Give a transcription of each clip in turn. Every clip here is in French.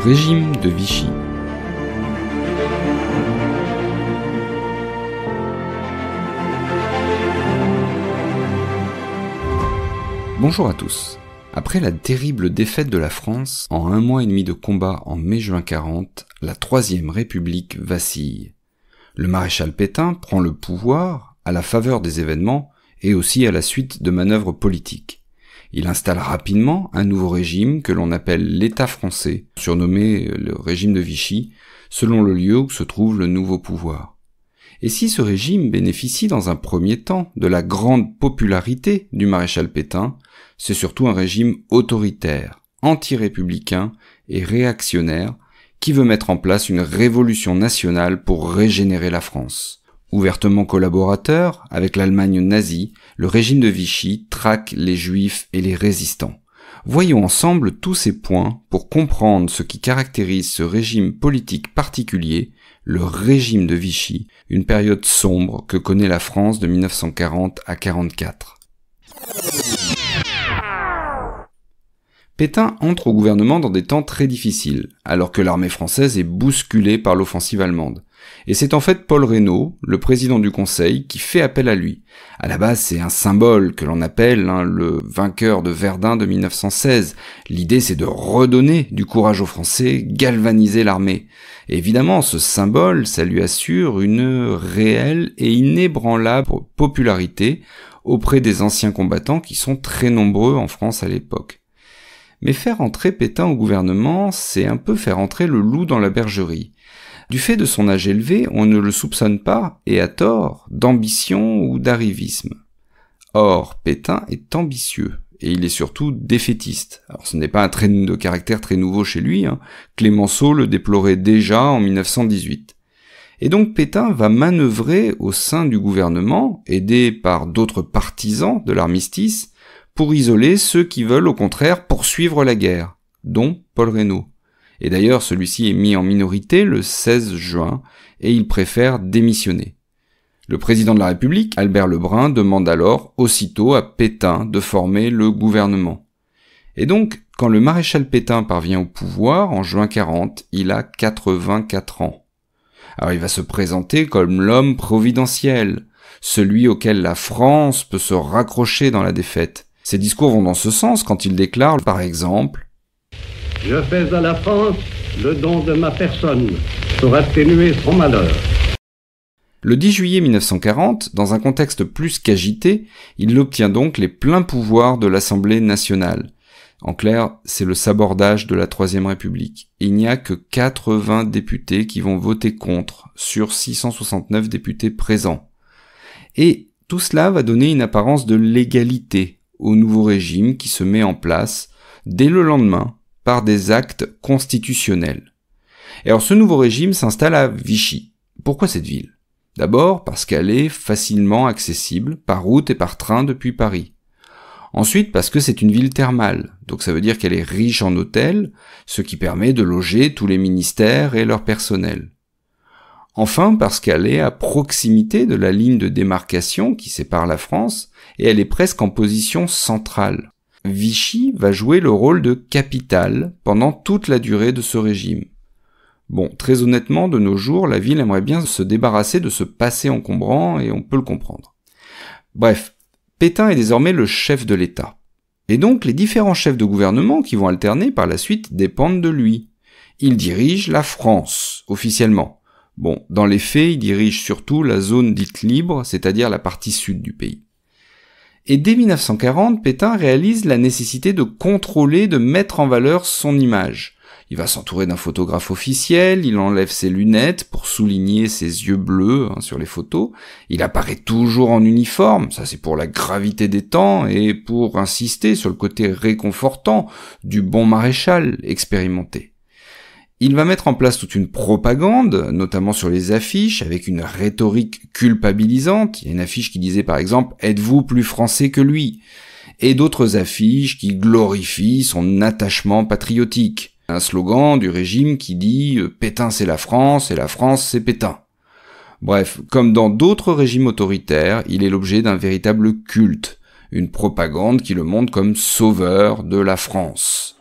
régime de Vichy. Bonjour à tous. Après la terrible défaite de la France, en 1 mois et demi de combat en mai-juin 40, la Troisième République vacille. Le maréchal Pétain prend le pouvoir à la faveur des événements et aussi à la suite de manœuvres politiques. Il installe rapidement un nouveau régime que l'on appelle l'État français, surnommé le régime de Vichy, selon le lieu où se trouve le nouveau pouvoir. Et si ce régime bénéficie dans un premier temps de la grande popularité du maréchal Pétain, c'est surtout un régime autoritaire, anti-républicain et réactionnaire qui veut mettre en place une révolution nationale pour régénérer la France. Ouvertement collaborateur avec l'Allemagne nazie, le régime de Vichy traque les juifs et les résistants. Voyons ensemble tous ces points pour comprendre ce qui caractérise ce régime politique particulier, le régime de Vichy, une période sombre que connaît la France de 1940 à 1944. Pétain entre au gouvernement dans des temps très difficiles, alors que l'armée française est bousculée par l'offensive allemande. Et c'est en fait Paul Reynaud, le président du Conseil, qui fait appel à lui. À la base, c'est un symbole que l'on appelle le vainqueur de Verdun de 1916. L'idée, c'est de redonner du courage aux Français, galvaniser l'armée. Et évidemment, ce symbole, ça lui assure une réelle et inébranlable popularité auprès des anciens combattants qui sont très nombreux en France à l'époque. Mais faire entrer Pétain au gouvernement, c'est un peu faire entrer le loup dans la bergerie. Du fait de son âge élevé, on ne le soupçonne pas, et à tort, d'ambition ou d'arrivisme. Or, Pétain est ambitieux, et il est surtout défaitiste. Alors ce n'est pas un trait de caractère très nouveau chez lui, Clémenceau le déplorait déjà en 1918. Et donc Pétain va manœuvrer au sein du gouvernement, aidé par d'autres partisans de l'armistice, pour isoler ceux qui veulent au contraire poursuivre la guerre, dont Paul Reynaud. Et d'ailleurs, celui-ci est mis en minorité le 16 juin, et il préfère démissionner. Le président de la République, Albert Lebrun, demande alors aussitôt à Pétain de former le gouvernement. Et donc, quand le maréchal Pétain parvient au pouvoir, en juin 40, il a 84 ans. Alors il va se présenter comme l'homme providentiel, celui auquel la France peut se raccrocher dans la défaite. Ses discours vont dans ce sens quand il déclare, par exemple, « Je fais à la France le don de ma personne pour atténuer son malheur. » Le 10 juillet 1940, dans un contexte plus qu'agité, il obtient donc les pleins pouvoirs de l'Assemblée nationale. En clair, c'est le sabordage de la Troisième République. Il n'y a que 80 députés qui vont voter contre, sur 669 députés présents. Et tout cela va donner une apparence de légalité au nouveau régime qui se met en place dès le lendemain par des actes constitutionnels. Et alors ce nouveau régime s'installe à Vichy. Pourquoi cette ville ? D'abord parce qu'elle est facilement accessible par route et par train depuis Paris. Ensuite parce que c'est une ville thermale, donc ça veut dire qu'elle est riche en hôtels, ce qui permet de loger tous les ministères et leur personnel. Enfin parce qu'elle est à proximité de la ligne de démarcation qui sépare la France, et elle est presque en position centrale. Vichy va jouer le rôle de capitale pendant toute la durée de ce régime. Bon, très honnêtement, de nos jours, la ville aimerait bien se débarrasser de ce passé encombrant, et on peut le comprendre. Bref, Pétain est désormais le chef de l'État. Et donc, les différents chefs de gouvernement qui vont alterner par la suite dépendent de lui. Il dirige la France, officiellement. Bon, dans les faits, il dirige surtout la zone dite libre, c'est-à-dire la partie sud du pays. Et dès 1940, Pétain réalise la nécessité de contrôler, de mettre en valeur son image. Il va s'entourer d'un photographe officiel, il enlève ses lunettes pour souligner ses yeux bleus sur les photos. Il apparaît toujours en uniforme, ça c'est pour la gravité des temps et pour insister sur le côté réconfortant du bon maréchal expérimenté. Il va mettre en place toute une propagande, notamment sur les affiches, avec une rhétorique culpabilisante. Il y a une affiche qui disait par exemple « Êtes-vous plus français que lui ?» et d'autres affiches qui glorifient son attachement patriotique. Un slogan du régime qui dit « Pétain c'est la France et la France c'est Pétain ». Bref, comme dans d'autres régimes autoritaires, il est l'objet d'un véritable culte, une propagande qui le montre comme sauveur de la France.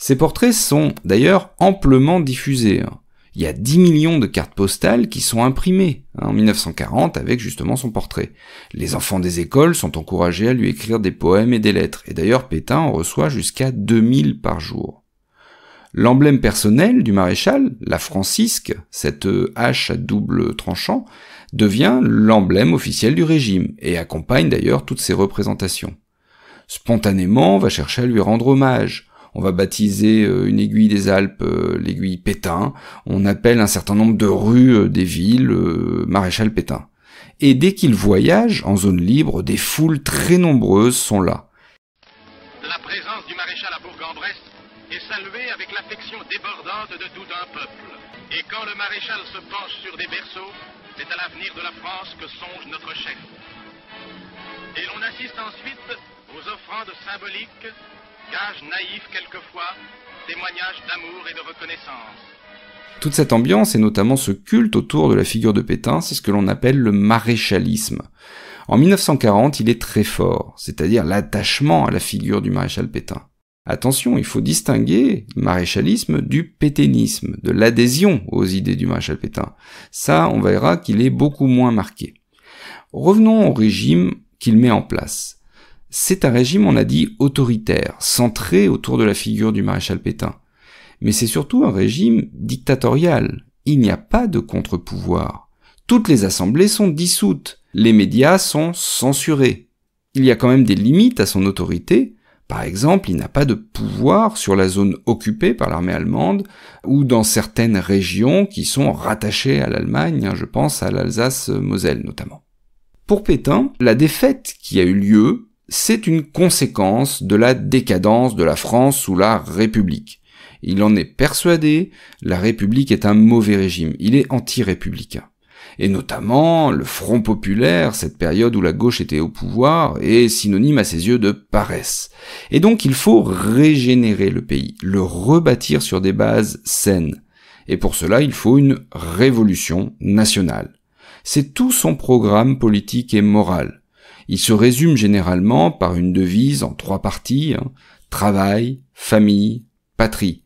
Ces portraits sont d'ailleurs amplement diffusés. Il y a 10 millions de cartes postales qui sont imprimées en 1940 avec justement son portrait. Les enfants des écoles sont encouragés à lui écrire des poèmes et des lettres, et d'ailleurs Pétain en reçoit jusqu'à 2000 par jour. L'emblème personnel du maréchal, la francisque, cette hache à double tranchant, devient l'emblème officiel du régime, et accompagne d'ailleurs toutes ses représentations. Spontanément, on va chercher à lui rendre hommage. On va baptiser une aiguille des Alpes l'aiguille Pétain, on appelle un certain nombre de rues des villes Maréchal Pétain. Et dès qu'il voyage en zone libre, des foules très nombreuses sont là. La présence du maréchal à Bourg-en-Bresse est saluée avec l'affection débordante de tout un peuple. Et quand le maréchal se penche sur des berceaux, c'est à l'avenir de la France que songe notre chef. Et l'on assiste ensuite aux offrandes symboliques, gage naïf quelquefois, témoignage d'amour et de reconnaissance. Toute cette ambiance et notamment ce culte autour de la figure de Pétain, c'est ce que l'on appelle le maréchalisme. En 1940, il est très fort, c'est-à-dire l'attachement à la figure du maréchal Pétain. Attention, il faut distinguer le maréchalisme du pétainisme, de l'adhésion aux idées du maréchal Pétain. Ça, on verra qu'il est beaucoup moins marqué. Revenons au régime qu'il met en place. C'est un régime, on a dit, autoritaire, centré autour de la figure du maréchal Pétain. Mais c'est surtout un régime dictatorial. Il n'y a pas de contre-pouvoir. Toutes les assemblées sont dissoutes. Les médias sont censurés. Il y a quand même des limites à son autorité. Par exemple, il n'a pas de pouvoir sur la zone occupée par l'armée allemande ou dans certaines régions qui sont rattachées à l'Allemagne, je pense à l'Alsace-Moselle notamment. Pour Pétain, la défaite qui a eu lieu, c'est une conséquence de la décadence de la France sous la République. Il en est persuadé, la République est un mauvais régime, il est anti-républicain. Et notamment, le Front populaire, cette période où la gauche était au pouvoir, est synonyme à ses yeux de paresse. Et donc il faut régénérer le pays, le rebâtir sur des bases saines. Et pour cela, il faut une révolution nationale. C'est tout son programme politique et moral. Il se résume généralement par une devise en 3 parties, travail, famille, patrie.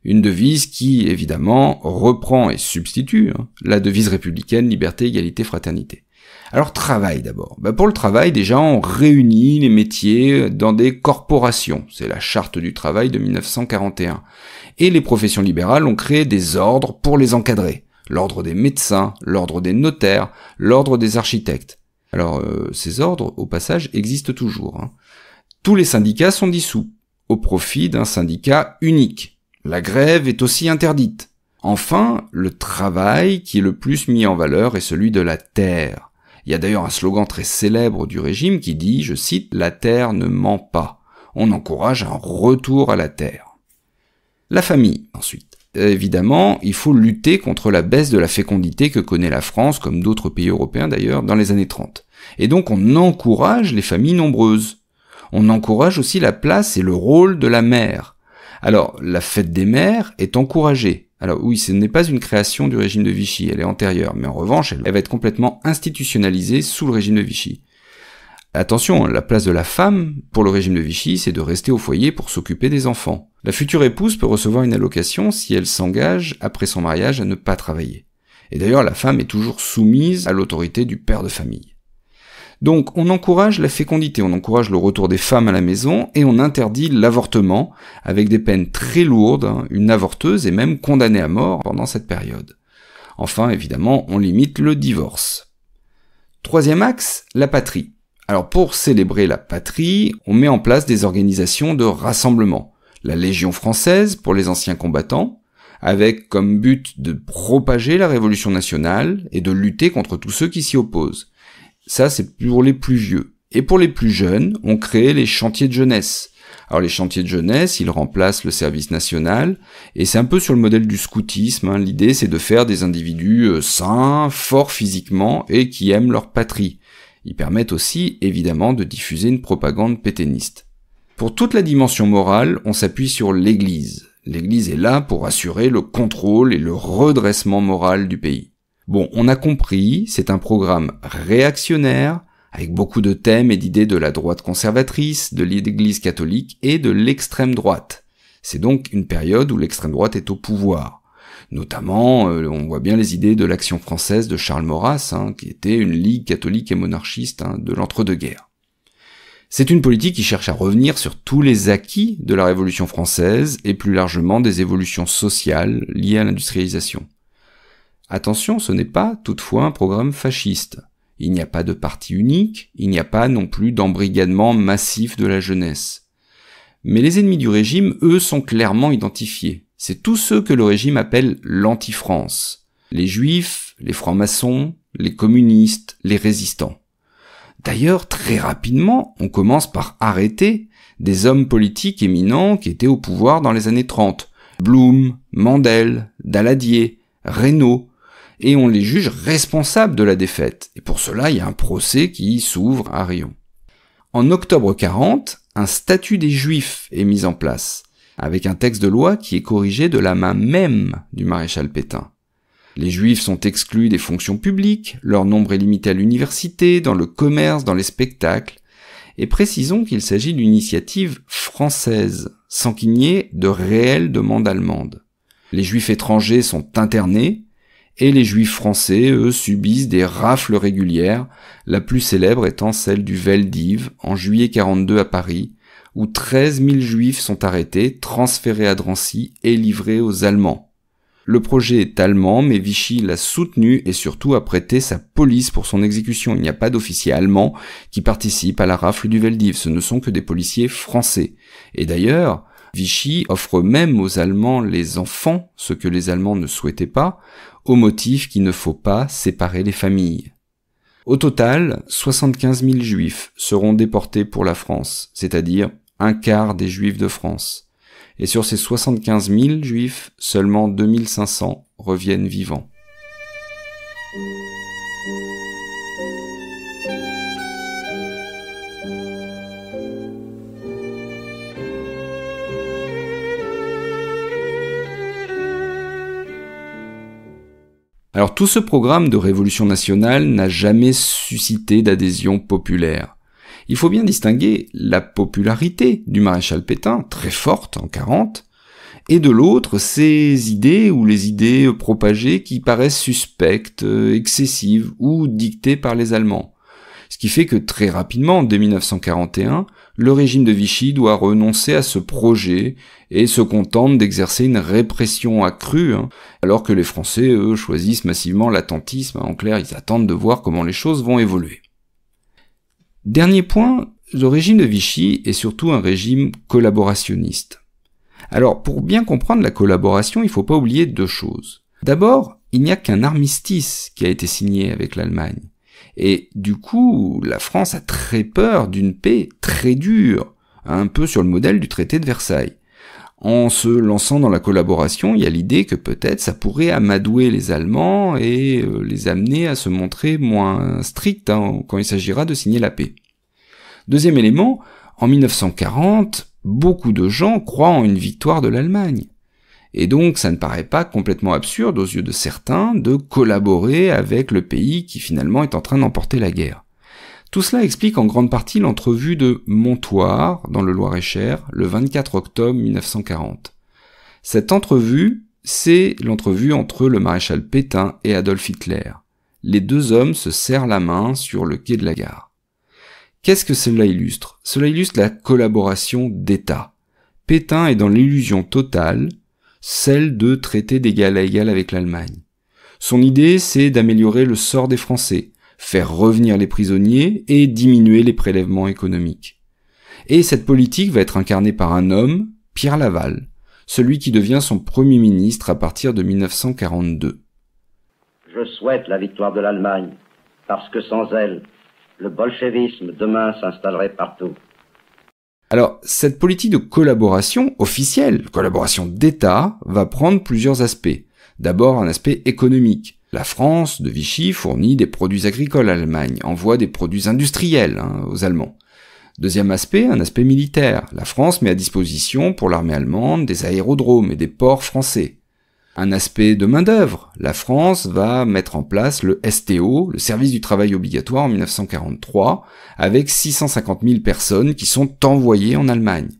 Une devise qui, évidemment, reprend et substitue la devise républicaine liberté, égalité, fraternité. Alors, travail d'abord. Pour le travail, déjà, on réunit les métiers dans des corporations. C'est la charte du travail de 1941. Et les professions libérales ont créé des ordres pour les encadrer. L'ordre des médecins, l'ordre des notaires, l'ordre des architectes. Alors, ces ordres, au passage, existent toujours. Tous les syndicats sont dissous, au profit d'un syndicat unique. La grève est aussi interdite. Enfin, le travail qui est le plus mis en valeur est celui de la terre. Il y a d'ailleurs un slogan très célèbre du régime qui dit, je cite, « La terre ne ment pas ». On encourage un retour à la terre. La famille, ensuite. Évidemment, il faut lutter contre la baisse de la fécondité que connaît la France, comme d'autres pays européens d'ailleurs, dans les années 30. Et donc on encourage les familles nombreuses. On encourage aussi la place et le rôle de la mère. Alors, la fête des mères est encouragée. Alors oui, ce n'est pas une création du régime de Vichy, elle est antérieure, mais en revanche, elle va être complètement institutionnalisée sous le régime de Vichy. Attention, la place de la femme, pour le régime de Vichy, c'est de rester au foyer pour s'occuper des enfants. La future épouse peut recevoir une allocation si elle s'engage, après son mariage, à ne pas travailler. Et d'ailleurs, la femme est toujours soumise à l'autorité du père de famille. Donc, on encourage la fécondité, on encourage le retour des femmes à la maison, et on interdit l'avortement, avec des peines très lourdes, une avorteuse est même condamnée à mort pendant cette période. Enfin, évidemment, on limite le divorce. Troisième axe, la patrie. Alors, pour célébrer la patrie, on met en place des organisations de rassemblement. La Légion française pour les anciens combattants, avec comme but de propager la Révolution nationale et de lutter contre tous ceux qui s'y opposent. Ça, c'est pour les plus vieux. Et pour les plus jeunes, on crée les chantiers de jeunesse. Alors les chantiers de jeunesse, ils remplacent le service national, et c'est un peu sur le modèle du scoutisme. L'idée, c'est de faire des individus sains, forts physiquement, et qui aiment leur patrie. Ils permettent aussi, évidemment, de diffuser une propagande pétainiste. Pour toute la dimension morale, on s'appuie sur l'Église. L'Église est là pour assurer le contrôle et le redressement moral du pays. Bon, on a compris, c'est un programme réactionnaire, avec beaucoup de thèmes et d'idées de la droite conservatrice, de l'Église catholique et de l'extrême droite. C'est donc une période où l'extrême droite est au pouvoir. Notamment, on voit bien les idées de l'Action française de Charles Maurras, qui était une ligue catholique et monarchiste de l'entre-deux-guerres. C'est une politique qui cherche à revenir sur tous les acquis de la Révolution française et plus largement des évolutions sociales liées à l'industrialisation. Attention, ce n'est pas toutefois un programme fasciste. Il n'y a pas de parti unique, il n'y a pas non plus d'embrigadement massif de la jeunesse. Mais les ennemis du régime, eux, sont clairement identifiés. C'est tous ceux que le régime appelle l'anti-France. Les juifs, les francs-maçons, les communistes, les résistants. D'ailleurs, très rapidement, on commence par arrêter des hommes politiques éminents qui étaient au pouvoir dans les années 30. Blum, Mandel, Daladier, Reynaud, et on les juge responsables de la défaite. Et pour cela, il y a un procès qui s'ouvre à Riom. En octobre 40, un statut des Juifs est mis en place, avec un texte de loi qui est corrigé de la main même du maréchal Pétain. Les Juifs sont exclus des fonctions publiques, leur nombre est limité à l'université, dans le commerce, dans les spectacles, et précisons qu'il s'agit d'une initiative française, sans qu'il n'y ait de réelle demande allemande. Les Juifs étrangers sont internés, et les Juifs français, eux, subissent des rafles régulières, la plus célèbre étant celle du Veldiv, en juillet 42 à Paris, où 13 000 Juifs sont arrêtés, transférés à Drancy et livrés aux Allemands. Le projet est allemand, mais Vichy l'a soutenu et surtout a prêté sa police pour son exécution. Il n'y a pas d'officiers allemands qui participent à la rafle du Veldiv, ce ne sont que des policiers français. Et d'ailleurs, Vichy offre même aux Allemands les enfants, ce que les Allemands ne souhaitaient pas, au motif qu'il ne faut pas séparer les familles. Au total, 75 000 Juifs seront déportés pour la France, c'est-à-dire un quart des Juifs de France. Et sur ces 75 000 Juifs, seulement 2 500 reviennent vivants. Alors tout ce programme de révolution nationale n'a jamais suscité d'adhésion populaire. Il faut bien distinguer la popularité du maréchal Pétain, très forte en 40, et de l'autre ces idées ou les idées propagées qui paraissent suspectes, excessives ou dictées par les Allemands. Ce qui fait que très rapidement, dès 1941, le régime de Vichy doit renoncer à ce projet et se contente d'exercer une répression accrue, alors que les Français, eux, choisissent massivement l'attentisme. En clair, ils attendent de voir comment les choses vont évoluer. Dernier point, le régime de Vichy est surtout un régime collaborationniste. Alors, pour bien comprendre la collaboration, il ne faut pas oublier deux choses. D'abord, il n'y a qu'un armistice qui a été signé avec l'Allemagne. Et du coup, la France a très peur d'une paix très dure, un peu sur le modèle du traité de Versailles. En se lançant dans la collaboration, il y a l'idée que peut-être ça pourrait amadouer les Allemands et les amener à se montrer moins stricts quand il s'agira de signer la paix. Deuxième élément, en 1940, beaucoup de gens croient en une victoire de l'Allemagne. Et donc, ça ne paraît pas complètement absurde aux yeux de certains de collaborer avec le pays qui finalement est en train d'emporter la guerre. Tout cela explique en grande partie l'entrevue de Montoire, dans le Loir-et-Cher, le 24 octobre 1940. Cette entrevue, c'est l'entrevue entre le maréchal Pétain et Adolf Hitler. Les deux hommes se serrent la main sur le quai de la gare. Qu'est-ce que cela illustre ? Cela illustre la collaboration d'État. Pétain est dans l'illusion totale, celle de traiter d'égal à égal avec l'Allemagne. Son idée, c'est d'améliorer le sort des Français, faire revenir les prisonniers et diminuer les prélèvements économiques. Et cette politique va être incarnée par un homme, Pierre Laval, celui qui devient son Premier ministre à partir de 1942. Je souhaite la victoire de l'Allemagne, parce que sans elle, le bolchevisme demain s'installerait partout. Alors, cette politique de collaboration officielle, collaboration d'État, va prendre plusieurs aspects. D'abord, un aspect économique. La France de Vichy fournit des produits agricoles à l'Allemagne, envoie des produits industriels aux Allemands. Deuxième aspect, un aspect militaire. La France met à disposition pour l'armée allemande des aérodromes et des ports français. Un aspect de main-d'œuvre. La France va mettre en place le STO, le service du travail obligatoire en 1943, avec 650 000 personnes qui sont envoyées en Allemagne.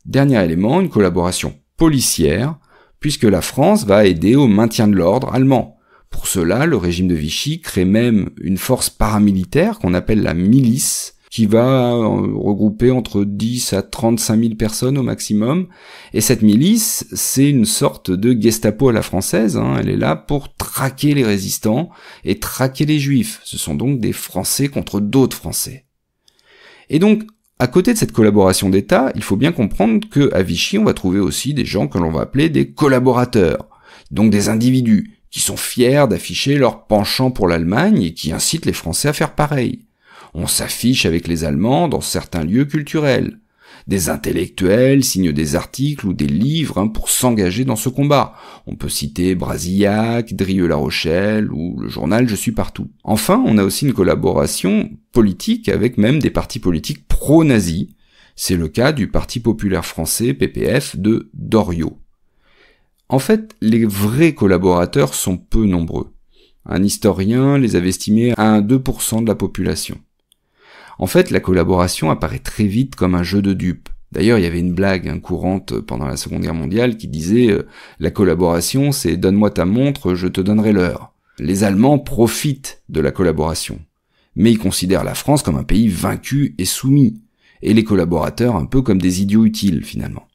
Dernier élément, une collaboration policière, puisque la France va aider au maintien de l'ordre allemand. Pour cela, le régime de Vichy crée même une force paramilitaire qu'on appelle la milice, qui va regrouper entre 10 à 35 000 personnes au maximum. Et cette milice, c'est une sorte de Gestapo à la française, hein. Elle est là pour traquer les résistants et traquer les juifs. Ce sont donc des Français contre d'autres Français. Et donc, à côté de cette collaboration d'État, il faut bien comprendre qu'à Vichy, on va trouver aussi des gens que l'on va appeler des collaborateurs, donc des individus qui sont fiers d'afficher leur penchant pour l'Allemagne et qui incitent les Français à faire pareil. On s'affiche avec les Allemands dans certains lieux culturels. Des intellectuels signent des articles ou des livres pour s'engager dans ce combat. On peut citer Brasillac, Drieux-La Rochelle ou le journal Je suis partout. Enfin, on a aussi une collaboration politique avec même des partis politiques pro-nazis. C'est le cas du Parti populaire français, PPF, de Doriot. En fait, les vrais collaborateurs sont peu nombreux. Un historien les avait estimés à 2% de la population. En fait, la collaboration apparaît très vite comme un jeu de dupes. D'ailleurs, il y avait une blague courante pendant la Seconde Guerre mondiale qui disait « La collaboration, c'est « donne-moi ta montre, je te donnerai l'heure ». Les Allemands profitent de la collaboration, mais ils considèrent la France comme un pays vaincu et soumis, et les collaborateurs un peu comme des idiots utiles finalement.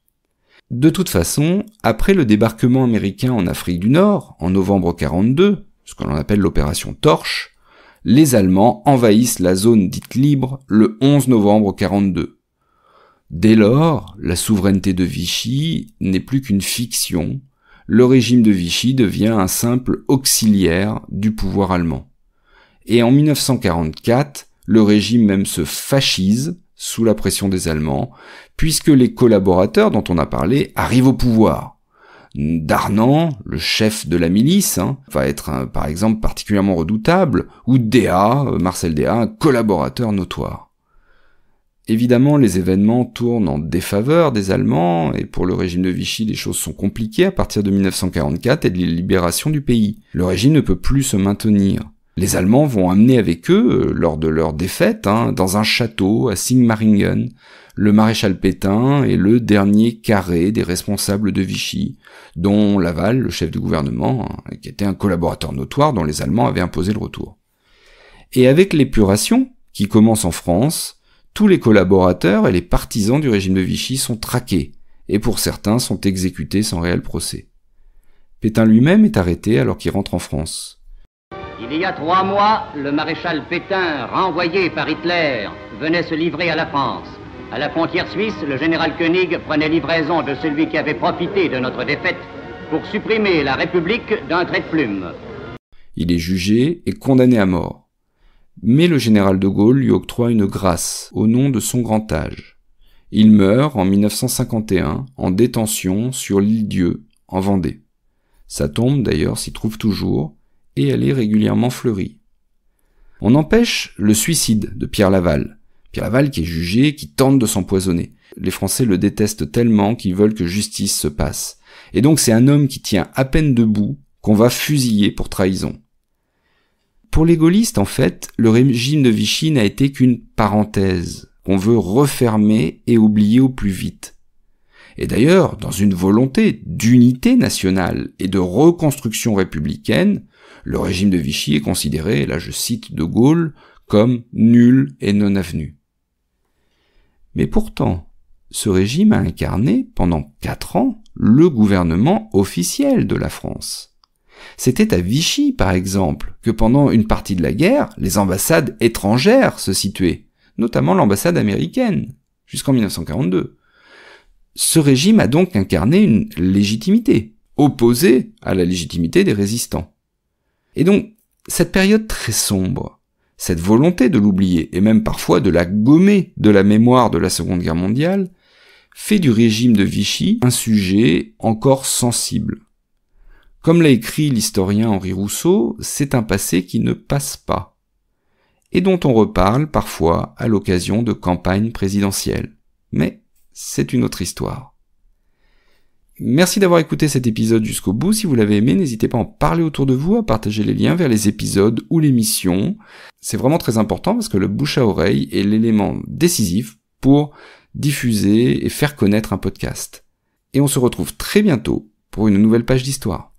De toute façon, après le débarquement américain en Afrique du Nord, en novembre 1942, ce que l'on appelle l'opération Torche, les Allemands envahissent la zone dite libre le 11 novembre 1942. Dès lors, la souveraineté de Vichy n'est plus qu'une fiction, le régime de Vichy devient un simple auxiliaire du pouvoir allemand. Et en 1944, le régime même se fascise, sous la pression des Allemands, puisque les collaborateurs dont on a parlé arrivent au pouvoir. Darnand, le chef de la milice, va être par exemple particulièrement redoutable, ou Déat, Marcel Déat, un collaborateur notoire. Évidemment, les événements tournent en défaveur des Allemands, et pour le régime de Vichy, les choses sont compliquées à partir de 1944 et de la libération du pays. Le régime ne peut plus se maintenir. Les Allemands vont amener avec eux, lors de leur défaite, dans un château à Sigmaringen, le maréchal Pétain et le dernier carré des responsables de Vichy, dont Laval, le chef du gouvernement, qui était un collaborateur notoire dont les Allemands avaient imposé le retour. Et avec l'épuration, qui commence en France, tous les collaborateurs et les partisans du régime de Vichy sont traqués, et pour certains sont exécutés sans réel procès. Pétain lui-même est arrêté alors qu'il rentre en France. Il y a 3 mois, le maréchal Pétain, renvoyé par Hitler, venait se livrer à la France. À la frontière suisse, le général Koenig prenait livraison de celui qui avait profité de notre défaite pour supprimer la République d'un trait de plume. Il est jugé et condamné à mort. Mais le général de Gaulle lui octroie une grâce au nom de son grand âge. Il meurt en 1951 en détention sur l'île Dieu, en Vendée. Sa tombe d'ailleurs s'y trouve toujours, et elle est régulièrement fleurie. On empêche le suicide de Pierre Laval. Pierre Laval qui est jugé, qui tente de s'empoisonner. Les Français le détestent tellement qu'ils veulent que justice se passe. Et donc c'est un homme qui tient à peine debout qu'on va fusiller pour trahison. Pour les gaullistes, en fait, le régime de Vichy n'a été qu'une parenthèse qu'on veut refermer et oublier au plus vite. Et d'ailleurs, dans une volonté d'unité nationale et de reconstruction républicaine, le régime de Vichy est considéré, et là je cite de Gaulle, comme nul et non avenu. Mais pourtant, ce régime a incarné pendant 4 ans le gouvernement officiel de la France. C'était à Vichy, par exemple, que pendant une partie de la guerre, les ambassades étrangères se situaient, notamment l'ambassade américaine, jusqu'en 1942. Ce régime a donc incarné une légitimité, opposée à la légitimité des résistants. Et donc, cette période très sombre, cette volonté de l'oublier, et même parfois de la gommer de la mémoire de la Seconde Guerre mondiale, fait du régime de Vichy un sujet encore sensible. Comme l'a écrit l'historien Henri Rousseau, c'est un passé qui ne passe pas, et dont on reparle parfois à l'occasion de campagnes présidentielles. Mais c'est une autre histoire. Merci d'avoir écouté cet épisode jusqu'au bout. Si vous l'avez aimé, n'hésitez pas à en parler autour de vous, à partager les liens vers les épisodes ou l'émission. C'est vraiment très important parce que le bouche à oreille est l'élément décisif pour diffuser et faire connaître un podcast. Et on se retrouve très bientôt pour une nouvelle page d'histoire.